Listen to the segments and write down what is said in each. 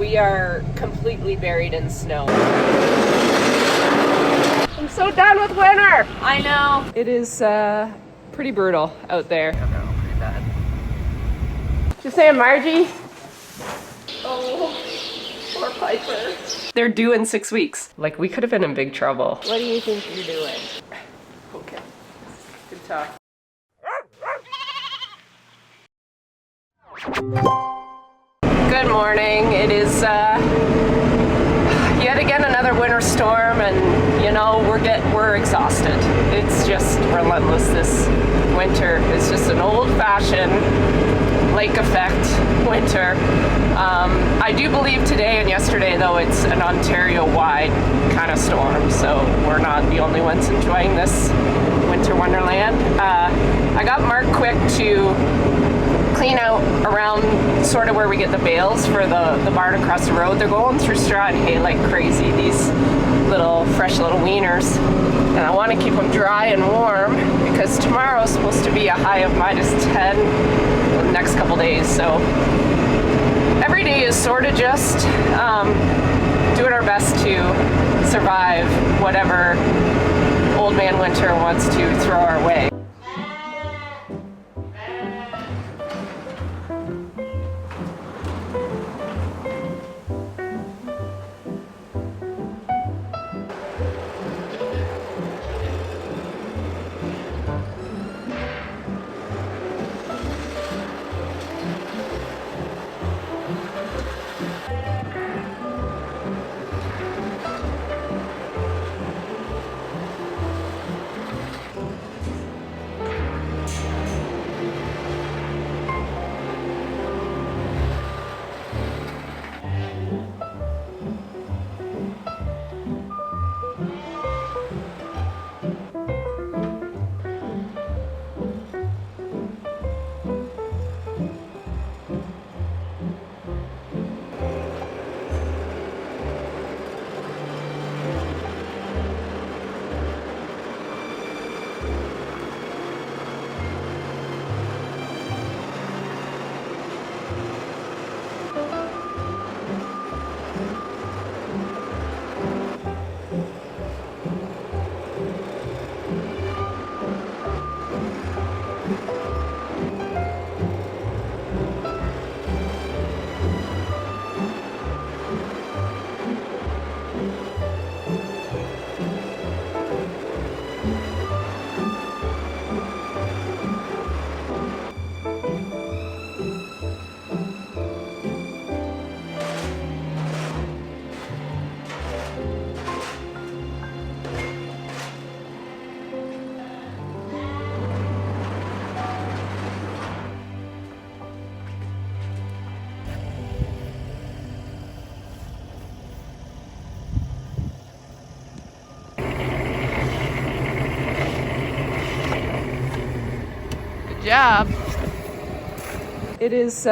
We are completely buried in snow. I'm so done with winter! I know. It is pretty brutal out there. I know, pretty bad. Just saying, Margie? Oh, poor Piper. They're due in 6 weeks. Like, we could have been in big trouble. What do you think you're doing? Okay. Good talk. Good morning. It is yet again another winter storm, and you know we're exhausted. It's just relentless this winter. It's just an old-fashioned lake effect winter. I do believe today and yesterday, though, it's an Ontario-wide kind of storm, so we're not the only ones enjoying this winter wonderland. I got Mark Quick to clean out around sort of where we get the bales for the barn across the road. They're going through straw and hay like crazy, these little fresh little wieners, and I want to keep them dry and warm because tomorrow's supposed to be a high of -10 the next couple days. So every day is sort of just doing our best to survive whatever old man winter wants to throw our way. Job. It is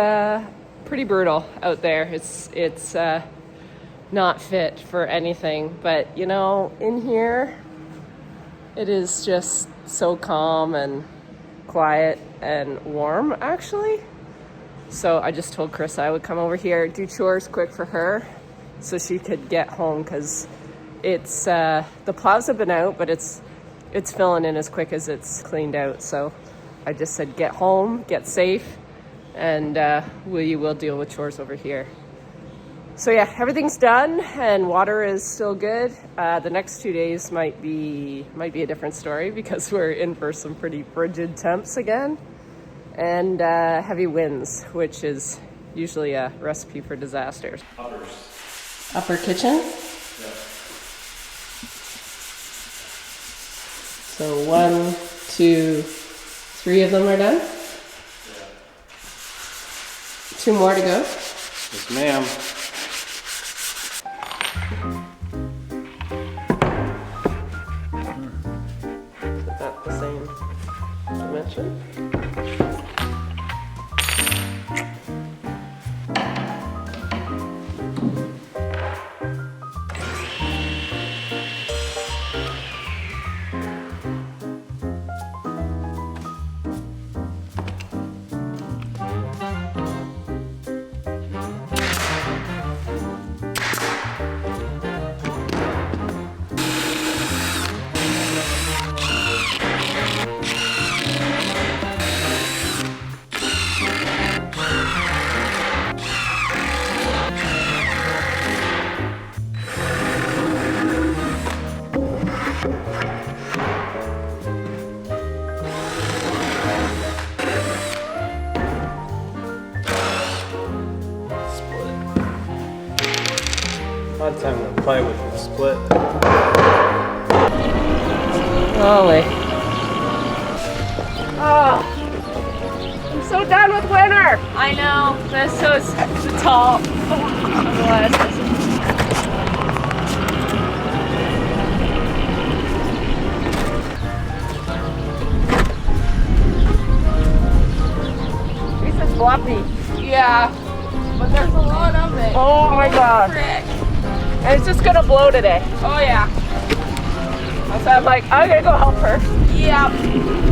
pretty brutal out there. It's not fit for anything, but you know, in here it is just so calm and quiet and warm actually. So I just told Chris I would come over here, do chores quick for her so she could get home, because it's the plows have been out, but it's filling in as quick as it's cleaned out. So I just said, get home, get safe, and we will deal with chores over here. So yeah, everything's done and water is still good. The next 2 days might be a different story because we're in for some pretty frigid temps again, and heavy winds, which is usually a recipe for disasters. Upper kitchen? Yeah. So 1, 2, 3 of them are done? Yeah. 2 more to go? Yes, ma'am. Is that the same dimension? Odd time the plywood will split. Holy. Oh, I'm so done with winter. I know. This was the top. This is fluffy. Yeah, but there's a lot of it. Oh my god. Frick. And it's just gonna blow today. Oh yeah. So I'm like, I'm gonna go help her. Yeah.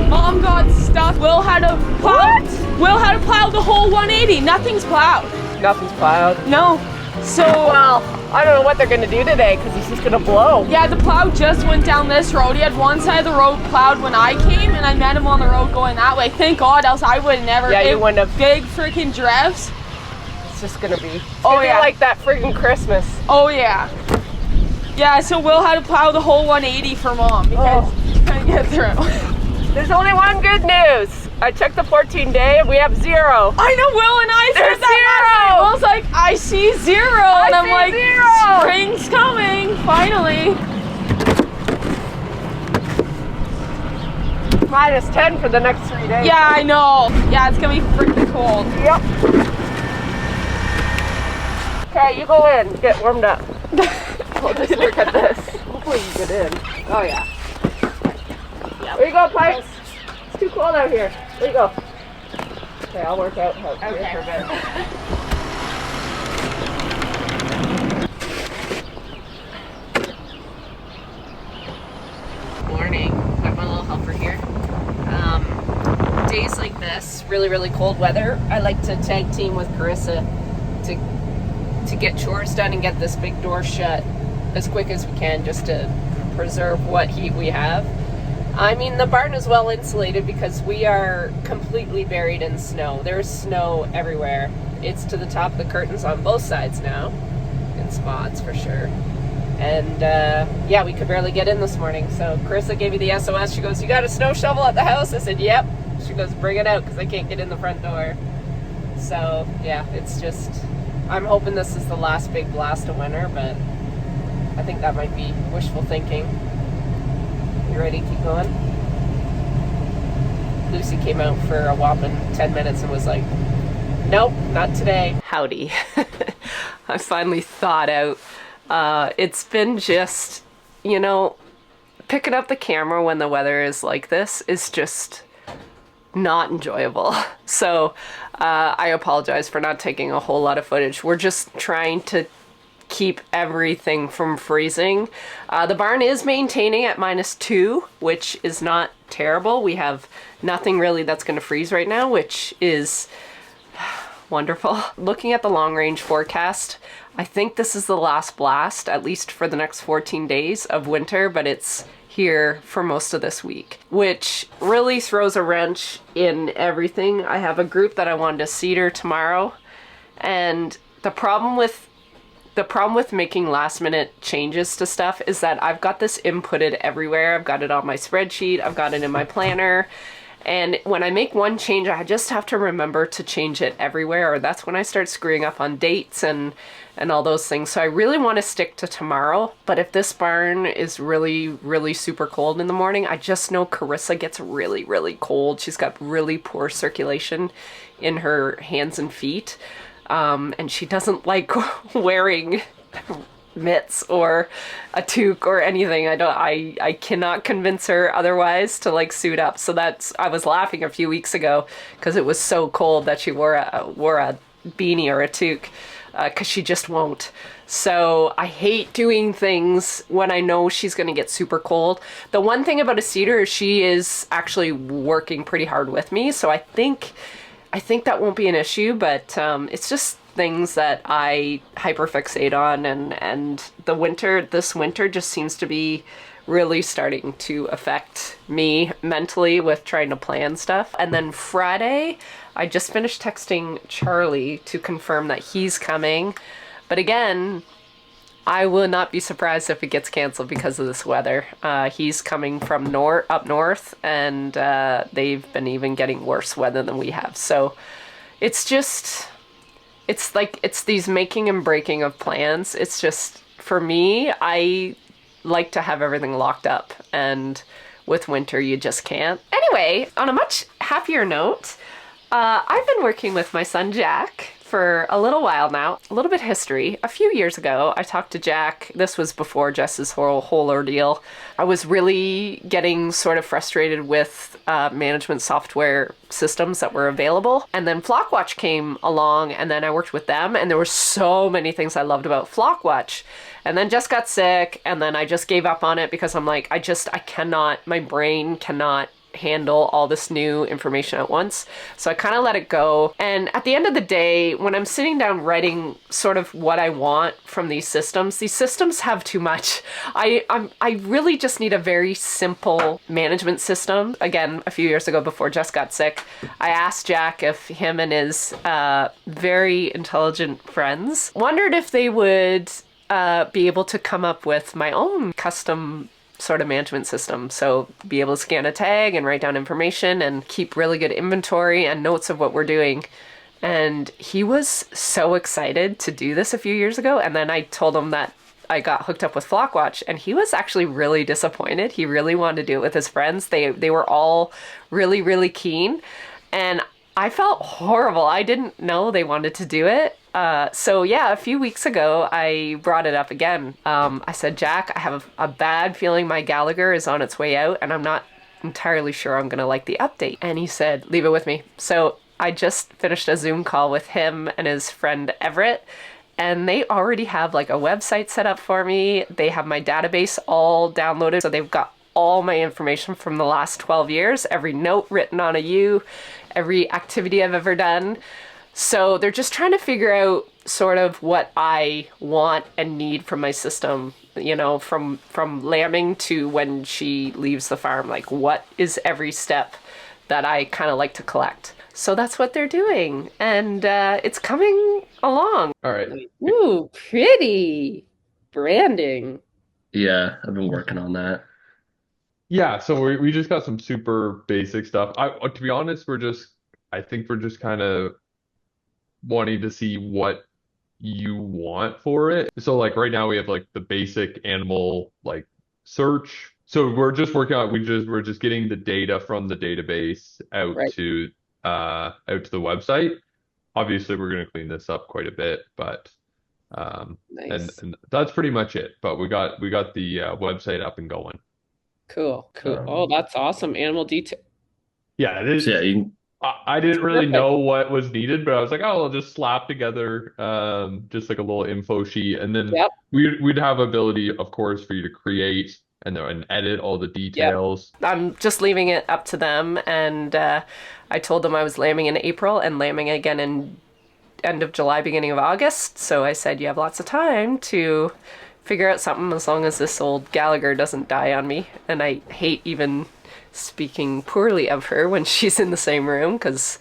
Mom got stuff. Will had to plow. What? Will had to plow the whole 180. Nothing's plowed. Nothing's plowed? No. So, well, I don't know what they're gonna do today because it's just gonna blow. Yeah, the plow just went down this road. He had one side of the road plowed when I came, and I met him on the road going that way. Thank God, else I would never. Yeah, you wouldn't have. Big freaking drifts. It's just gonna be. Oh yeah, like that freaking Christmas. Oh yeah. Yeah, so Will had to plow the whole 180 for Mom because she couldn't get through. There's only one good news. I checked the 14-day and we have 0. I know, Will and I said that. 0. Will's like, I see 0. And I'm like, 0. Spring's coming, finally. -10 for the next 3 days. Yeah, I know. Yeah, it's gonna be freaking cold. Yep. Okay, you go in, get warmed up. We'll just look at this. Hopefully you get in. Oh yeah. Yep. Where you go, Pipes? It's too cold out here. Where you go? Okay, I'll work out here for a bit. Morning. Got my little helper here. Days like this, really cold weather, I like to tag team with Carissa to get chores done and get this big door shut as quick as we can just to preserve what heat we have. I mean, the barn is well insulated because we are completely buried in snow. There's snow everywhere. It's to the top of the curtains on both sides now, in spots for sure. And yeah, we could barely get in this morning. So Carissa gave me the SOS. She goes, "You got a snow shovel at the house?" I said, "Yep." She goes, "Bring it out because I can't get in the front door." So yeah, it's just, I'm hoping this is the last big blast of winter, but I think that might be wishful thinking. You ready to keep going? Lucy came out for a whopping 10 minutes and was like, "Nope, not today." Howdy. I finally thawed out. It's been just, you know, picking up the camera when the weather is like this is just not enjoyable. So I apologize for not taking a whole lot of footage. We're just trying to keep everything from freezing. The barn is maintaining at -2, which is not terrible. We have nothing really that's going to freeze right now, which is wonderful. Looking at the long range forecast, I think this is the last blast, at least for the next 14 days of winter, but it's here for most of this week, which really throws a wrench in everything. I have a group that I wanted to cedar tomorrow, and the problem with making last minute changes to stuff is that I've got this inputted everywhere. I've got it on my spreadsheet, I've got it in my planner, and when I make one change, I just have to remember to change it everywhere, or that's when I start screwing up on dates and all those things. So I really want to stick to tomorrow, but if this barn is really super cold in the morning, I just know Carissa gets really cold. She's got really poor circulation in her hands and feet. And she doesn't like wearing mitts or a toque or anything. I cannot convince her otherwise to like suit up. So I was laughing a few weeks ago because it was so cold that she wore a beanie or a toque, because she just won't. So I hate doing things when I know she's gonna get super cold. The one thing about a cedar is she is actually working pretty hard with me, so I think that won't be an issue, but it's just things that I hyperfixate on, and this winter just seems to be really starting to affect me mentally with trying to plan stuff. And then Friday, I just finished texting Charlie to confirm that he's coming, but again, I will not be surprised if it gets canceled because of this weather. He's coming from up north, and they've been even getting worse weather than we have. So it's just, it's like, it's these making and breaking of plans. It's just for me, I like to have everything locked up, and with winter you just can't. Anyway, on a much happier note, I've been working with my son Jack for a little while now. A little bit of history. A few years ago, I talked to Jack. This was before Jess's whole ordeal. I was really getting sort of frustrated with management software systems that were available. And then Flockwatch came along, and then I worked with them, and there were so many things I loved about Flockwatch. And then Jess got sick, and then I just gave up on it because I'm like, I cannot, my brain cannot handle all this new information at once. So I kind of let it go. And at the end of the day, when I'm sitting down writing sort of what I want from these systems have too much. I really just need a very simple management system. Again, a few years ago before Jess got sick, I asked Jack if him and his very intelligent friends wondered if they would be able to come up with my own custom sort of management system. So be able to scan a tag and write down information and keep really good inventory and notes of what we're doing. And he was so excited to do this a few years ago. And then I told him that I got hooked up with Flockwatch, and he was actually really disappointed. He really wanted to do it with his friends. They were all really, really keen. And I felt horrible. I didn't know they wanted to do it. So yeah, a few weeks ago, I brought it up again. I said, Jack, I have a bad feeling my Gallagher is on its way out, and I'm not entirely sure I'm going to like the update. And he said, leave it with me. So I just finished a Zoom call with him and his friend Everett, and they already have like a website set up for me. They have my database all downloaded. So they've got all my information from the last 12 years, every note written on a U, every activity I've ever done. So they're just trying to figure out sort of what I want and need from my system, you know, from lambing to when she leaves the farm. Like, what is every step that I kind of like to collect? So that's what they're doing, and it's coming along. All right. Ooh, pretty branding. Yeah, I've been working on that. Yeah, so we just got some super basic stuff. To be honest, I think we're just kind of wanting to see what you want for it. So like right now we have like the basic animal like search. So we're just working on we're just getting the data from the database out Right. to the website. Obviously we're going to clean this up quite a bit, but Nice. and that's pretty much it. But we got the website up and going. Cool. Oh, that's awesome. Animal detail. Yeah, it is. So yeah, you can, I didn't really Terrific. know what was needed, but I was like, oh, I'll just slap together just like a little info sheet, and then Yep. we'd have ability, of course, for you to create and edit all the details. I'm just leaving it up to them, and I told them I was lambing in April and lambing again in end of July, beginning of August. So I said, you have lots of time to figure out something as long as this old Gallagher doesn't die on me. And I hate even speaking poorly of her when she's in the same room, because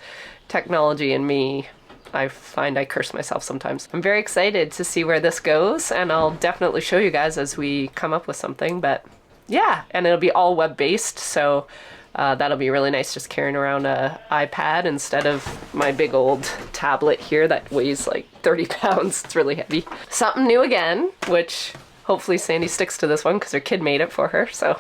technology and me, I find I curse myself sometimes. I'm very excited to see where this goes, and I'll definitely show you guys as we come up with something. But yeah, and it'll be all web-based, so that'll be really nice, just carrying around a iPad instead of my big old tablet here that weighs like 30 pounds. It's really heavy. Something new again, which hopefully Sandy sticks to this one because her kid made it for her, so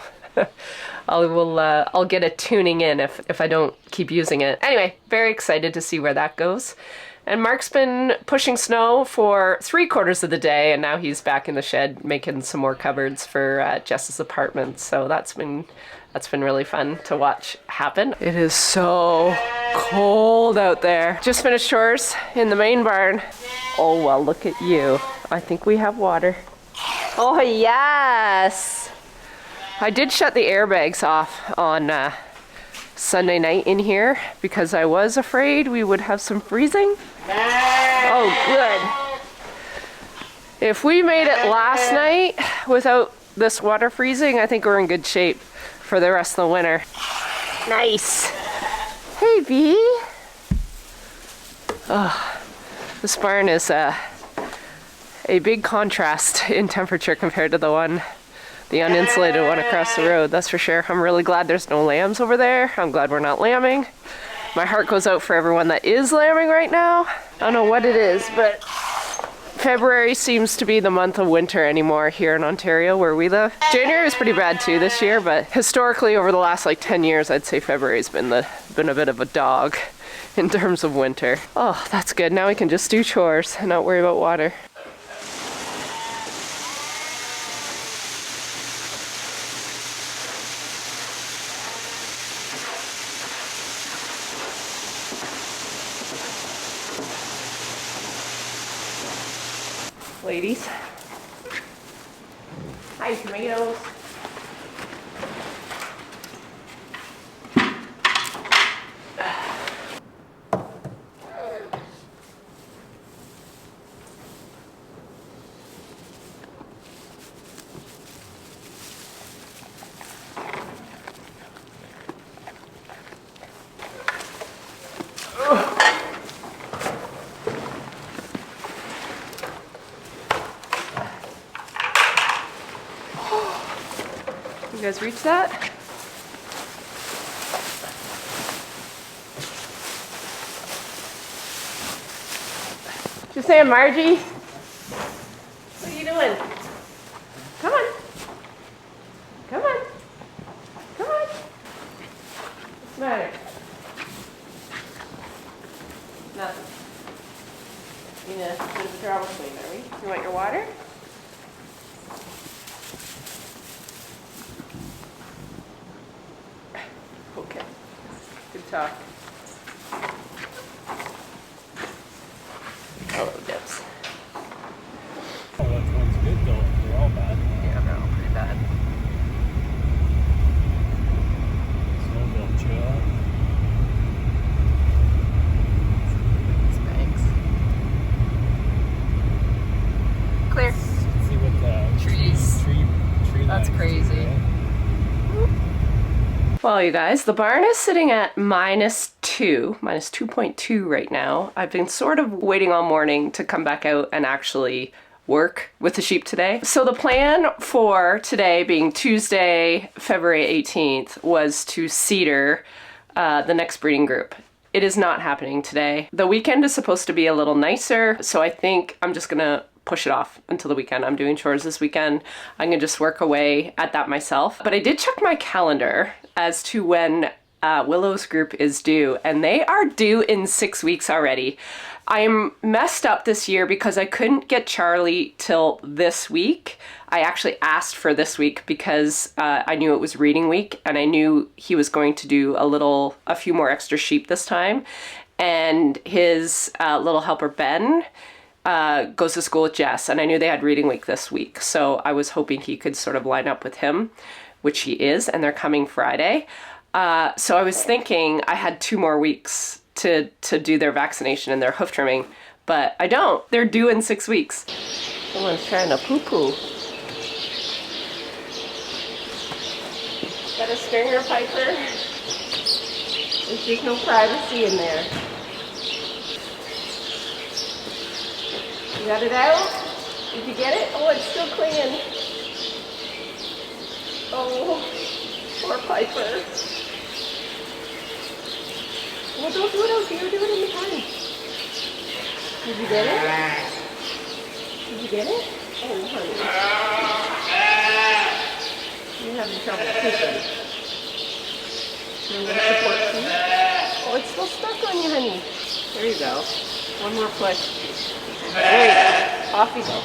I'll get a tuning in if I don't keep using it. Anyway, very excited to see where that goes. And Mark's been pushing snow for 3/4 of the day, and now he's back in the shed making some more cupboards for Jess's apartment. So that's been really fun to watch happen. It is so cold out there. Just finished chores in the main barn. Oh, well, look at you. I think we have water. Oh, yes. I did shut the airbags off on Sunday night in here because I was afraid we would have some freezing. Oh, good. If we made it last night without this water freezing, I think we're in good shape for the rest of the winter. Nice. Hey, V. Oh, this barn is a big contrast in temperature compared to the uninsulated one across the road, that's for sure. I'm really glad there's no lambs over there. I'm glad we're not lambing. My heart goes out for everyone that is lambing right now. I don't know what it is, but February seems to be the month of winter anymore here in Ontario where we live. January was pretty bad too this year, but historically over the last like 10 years, I'd say February's been a bit of a dog in terms of winter. Oh, that's good. Now we can just do chores and not worry about water. Ladies. Hi, tomatoes. You guys reach that? Just saying, Margie. What are you doing? Come on. Come on. Come on. What's the matter? Nothing. You know, there's a drama queen, are we? You want your water? Okay. Good talk. Hello, Dips. Oh, that one's good though. They're all bad. Yeah, they're all pretty bad. Snowball chill. Thanks. Clear. See what the Trees. tree That's lines crazy. do, right? Well, you guys, the barn is sitting at -2.2 right now. I've been sort of waiting all morning to come back out and actually work with the sheep today. So the plan for today, being Tuesday, February 18th, was to cedar the next breeding group. It is not happening today. The weekend is supposed to be a little nicer, so I think I'm just gonna push it off until the weekend. I'm doing chores this weekend. I'm gonna just work away at that myself. But I did check my calendar as to when Willow's group is due, and they are due in 6 weeks already. I'm messed up this year because I couldn't get Charlie till this week. I actually asked for this week because I knew it was reading week and I knew he was going to do a few more extra sheep this time. And his little helper Ben goes to school with Jess, and I knew they had reading week this week. So I was hoping he could sort of line up with him, which he is, and they're coming Friday. So I was thinking I had 2 more weeks to do their vaccination and their hoof trimming, but I don't. They're due in 6 weeks. Someone's trying to poo-poo. Got a stringer, Piper? There's just no privacy in there. You got it out? Did you get it? Oh, it's still clinging. Oh, poor Piper. Well, don't do it out here. Do it in the pen. Did you get it? Did you get it? Oh, honey. You're having trouble sleeping. You're going to support sleep? Oh, it's still stuck on you, honey. There you go. One more push. There you go. Off you go.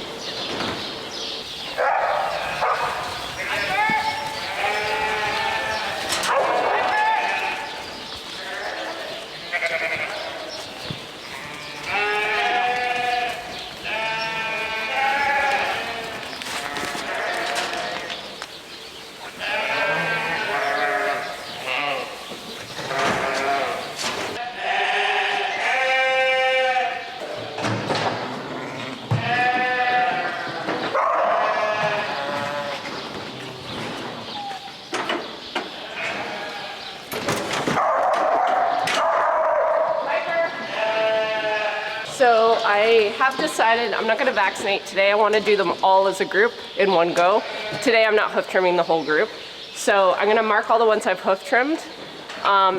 So I have decided I'm not going to vaccinate today. I want to do them all as a group in one go. Today I'm not hoof trimming the whole group. So I'm going to mark all the ones I've hoof trimmed.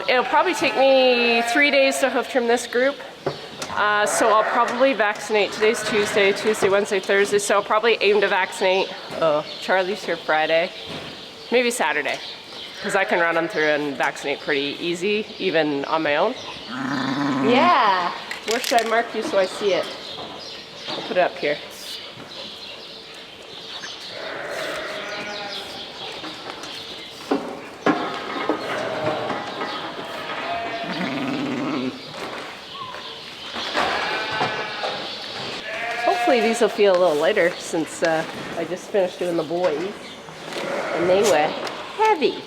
It'll probably take me 3 days to hoof trim this group. So I'll probably vaccinate. Today's Tuesday, Wednesday, Thursday. So I'll probably aim to vaccinate. Oh, Charlie's here Friday. Maybe Saturday. Because I can run them through and vaccinate pretty easy, even on my own. Yeah. Where should I mark you so I see it? I'll put it up here. Hopefully these will feel a little lighter since I just finished doing the boys and they were heavy.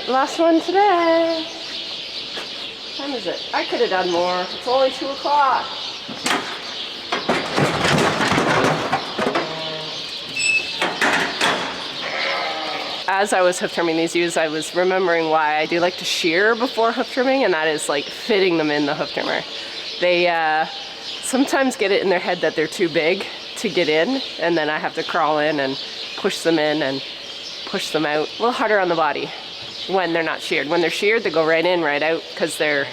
Last one today. What time is it? I could have done more. It's only 2 o'clock. As I was hoof trimming these ewes, I was remembering why I do like to shear before hoof trimming, and that is like fitting them in the hoof trimmer. They sometimes get it in their head that they're too big to get in, and then I have to crawl in and push them in and push them out. A little harder on the body when they're not sheared. When they're sheared, they go right in, right out because they're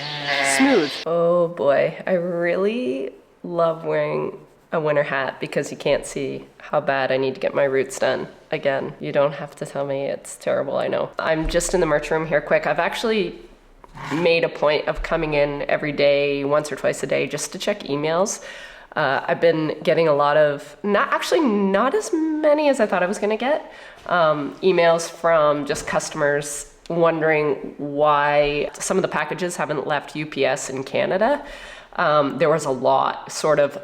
smooth. Oh boy, I really love wearing a winter hat because you can't see how bad I need to get my roots done. Again, you don't have to tell me, it's terrible, I know. I'm just in the merch room here quick. I've actually made a point of coming in every day, once or twice a day, just to check emails. I've been getting a lot of, not as many as I thought I was gonna get, emails from just customers wondering why some of the packages haven't left UPS in Canada. There was a lot, sort of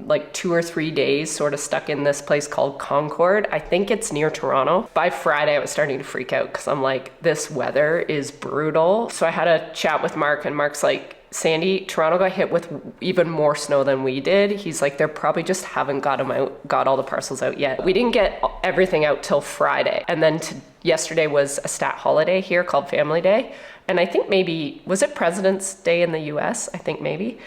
like 2 or 3 days sort of stuck in this place called Concord. I think it's near Toronto. By Friday, I was starting to freak out because I'm like, this weather is brutal. So I had a chat with Mark, and Mark's like, Sandy, Toronto got hit with even more snow than we did. He's like, they probably just haven't got all the parcels out yet. We didn't get everything out till Friday. And then yesterday was a stat holiday here called Family Day. And I think maybe, was it President's Day in the US? I think maybe.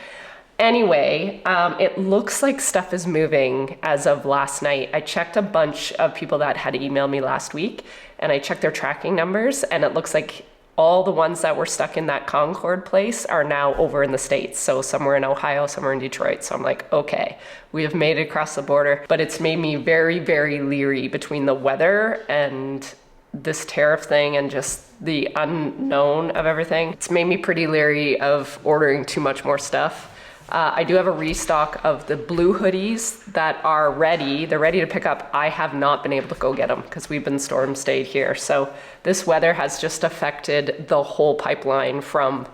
Anyway, it looks like stuff is moving as of last night. I checked a bunch of people that had emailed me last week, and I checked their tracking numbers, and it looks like all the ones that were stuck in that Concord place are now over in the States. So somewhere in Ohio, somewhere in Detroit. So I'm like, okay, we have made it across the border. But it's made me very, very leery between the weather and this tariff thing and just the unknown of everything. It's made me pretty leery of ordering too much more stuff. I do have a restock of the blue hoodies that are ready. They're ready to pick up. I have not been able to go get them because we've been storm stayed here. So this weather has just affected the whole pipeline from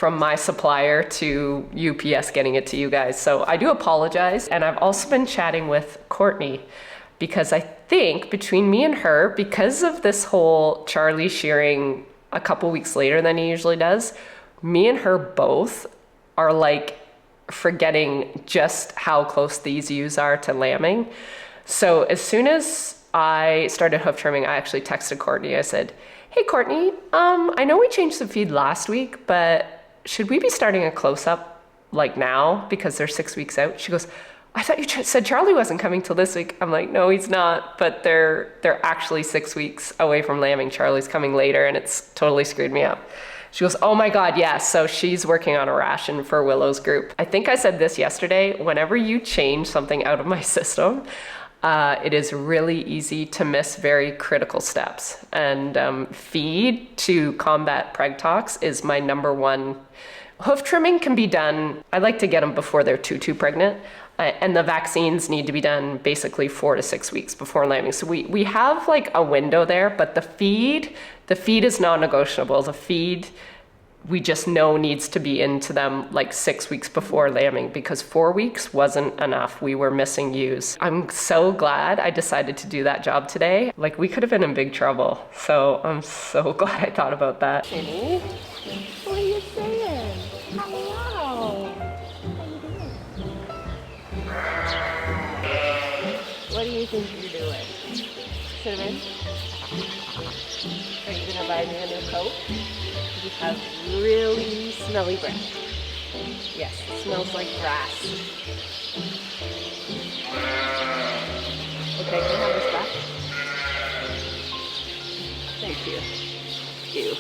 my supplier to UPS getting it to you guys. So I do apologize. And I've also been chatting with Courtney because I think between me and her, because of this whole Charlie shearing a couple weeks later than he usually does, me and her both are like forgetting just how close these ewes are to lambing. So as soon as I started hoof trimming, I actually texted Courtney. I said, hey Courtney, I know we changed the feed last week, but should we be starting a close-up like now because they're 6 weeks out? She goes, I thought you said Charlie wasn't coming till this week. I'm like, no, he's not, but they're actually 6 weeks away from lambing. Charlie's coming later, and it's totally screwed me up. She goes, oh my God, yes. So she's working on a ration for Willow's group. I think I said this yesterday, whenever you change something out of my system, it is really easy to miss very critical steps. And feed to combat preg tox is my #1. Hoof trimming can be done, I like to get them before they're too pregnant. And the vaccines need to be done basically 4 to 6 weeks before lambing. So we have like a window there, but the feed is non-negotiable. The feed we just know needs to be into them like 6 weeks before lambing, because 4 weeks wasn't enough. We were missing ewes. I'm so glad I decided to do that job today. Like, we could have been in big trouble. So I'm so glad I thought about that. Kenny, what are you saying? Hello. How you doing? What do you think you're doing? Cinnamon? Are you gonna buy me a new coat? You have really smelly breath. Yes, it smells like grass. Okay, can I have this back? Thank you. Ew.